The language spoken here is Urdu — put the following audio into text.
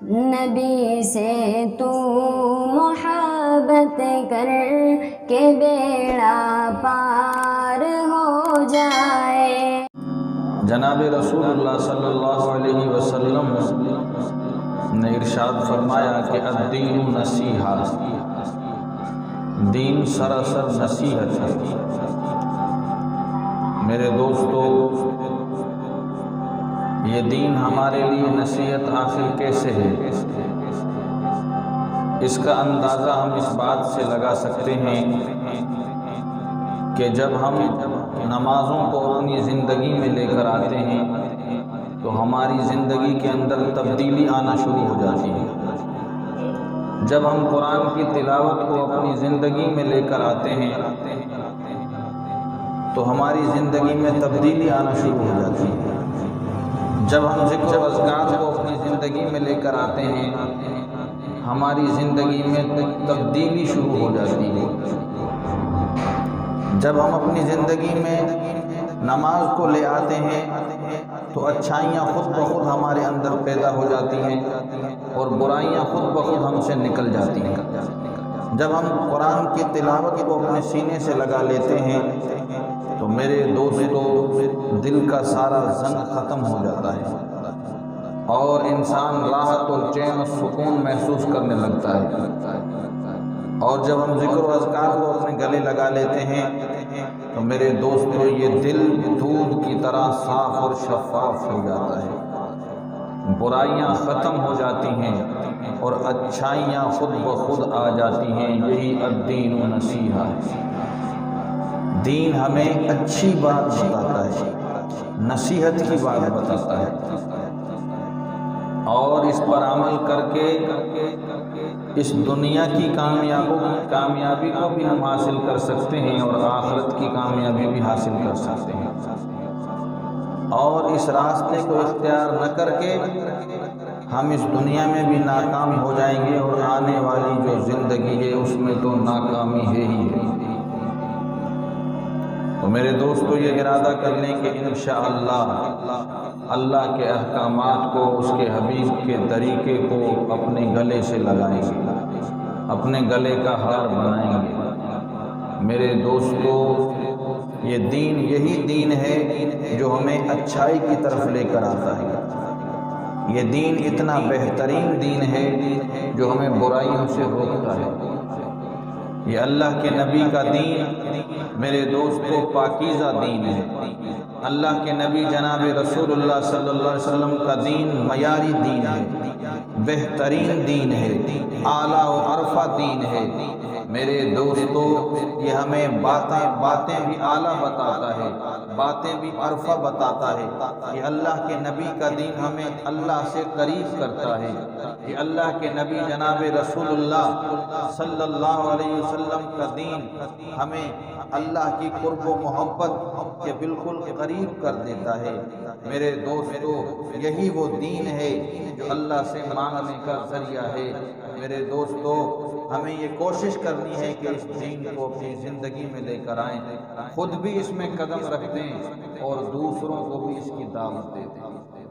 نبی سے تو محبت کر کے بیڑا پار ہو جائے۔ جناب رسول اللہ صلی اللہ علیہ وسلم نے ارشاد فرمایا کہ الدین نصیحہ، دین سراسر نصیحت ہے۔ میرے دوستو، یہ دین ہمارے لیے نصیحت آخر کیسے ہے؟ اس کا اندازہ ہم اس بات سے لگا سکتے ہیں کہ جب ہم نمازوں کو اپنی زندگی میں لے کر آتے ہیں تو ہماری زندگی کے اندر تبدیلی آنا شروع ہو جاتی ہے۔ جب ہم قرآن کی تلاوت کو اپنی زندگی میں لے کر آتے ہیں تو ہماری زندگی میں تبدیلی آنا شروع ہو جاتی ہے۔ جب ہم ذکر و اذکار کو اپنی زندگی میں لے کر آتے ہیں ہماری زندگی میں تبدیلی شروع ہو جاتی ہے۔ جب ہم اپنی زندگی میں نماز کو لے آتے ہیں تو اچھائیاں خود بخود ہمارے اندر پیدا ہو جاتی ہیں اور برائیاں خود بخود ہم سے نکل جاتی ہیں۔ جب ہم قرآن کی تلاوت کو اپنے سینے سے لگا لیتے ہیں تو میرے دوستو دل کا سارا زنگ ختم ہو جاتا ہے اور انسان راحت اور چین و سکون محسوس کرنے لگتا ہے۔ اور جب ہم ذکر و اذکار کو اپنے گلے لگا لیتے ہیں تو میرے دوستو یہ دل دودھ کی طرح صاف اور شفاف ہو جاتا ہے، برائیاں ختم ہو جاتی ہیں اور اچھائیاں خود بخود آ جاتی ہیں۔ یہی الدین نصیحہ ہے۔ دین ہمیں اچھی بات بتاتا ہے، نصیحت کی بات بتاتا ہے، اور اس پر عمل کر کے اس دنیا کی کامیابی کو بھی ہم حاصل کر سکتے ہیں اور آخرت کی کامیابی بھی حاصل کر سکتے ہیں۔ اور اس راستے کو اختیار نہ کر کے ہم اس دنیا میں بھی ناکام ہو جائیں گے اور آنے والی جو زندگی ہے اس میں تو ناکامی ہے ہی ہے۔ تو میرے دوستو یہ ارادہ کر لیں کہ انشاءاللہ اللہ کے احکامات کو، اس کے حبیب کے طریقے کو اپنے گلے سے لگائیں گے، اپنے گلے کا ہار بنائیں گے۔ میرے دوستو یہ دین یہی دین ہے جو ہمیں اچھائی کی طرف لے کر آتا ہے۔ یہ دین اتنا بہترین دین ہے جو ہمیں برائیوں سے روکتا ہے۔ یہ اللہ کے نبی کا دین میرے دوستو پاکیزہ دین ہے۔ اللہ کے نبی جناب رسول اللہ صلی اللہ علیہ وسلم کا دین معیاری دین ہے، بہترین دین ہے، اعلیٰ و عرفہ دین ہے۔ میرے دوستو یہ ہمیں باتیں بھی اعلیٰ بتاتا ہے، باتیں بھی عرفہ بتاتا ہے۔ یہ اللہ کے نبی کا دین ہمیں اللہ سے قریب کرتا ہے۔ یہ اللہ کے نبی جناب رسول اللہ صلی اللہ علیہ وسلم کا دین ہمیں اللہ کی قرب و محبت کے بالکل قریب کر دیتا ہے۔ میرے دوستو یہی وہ دین ہے جو اللہ سے مانگنے کا ذریعہ ہے۔ میرے دوستو ہمیں یہ کوشش کرنی ہے کہ اس دین کو اپنی زندگی میں لے کر آئیں، خود بھی اس میں قدم رکھ دیں اور دوسروں کو بھی اس کی دعوت دے دیں۔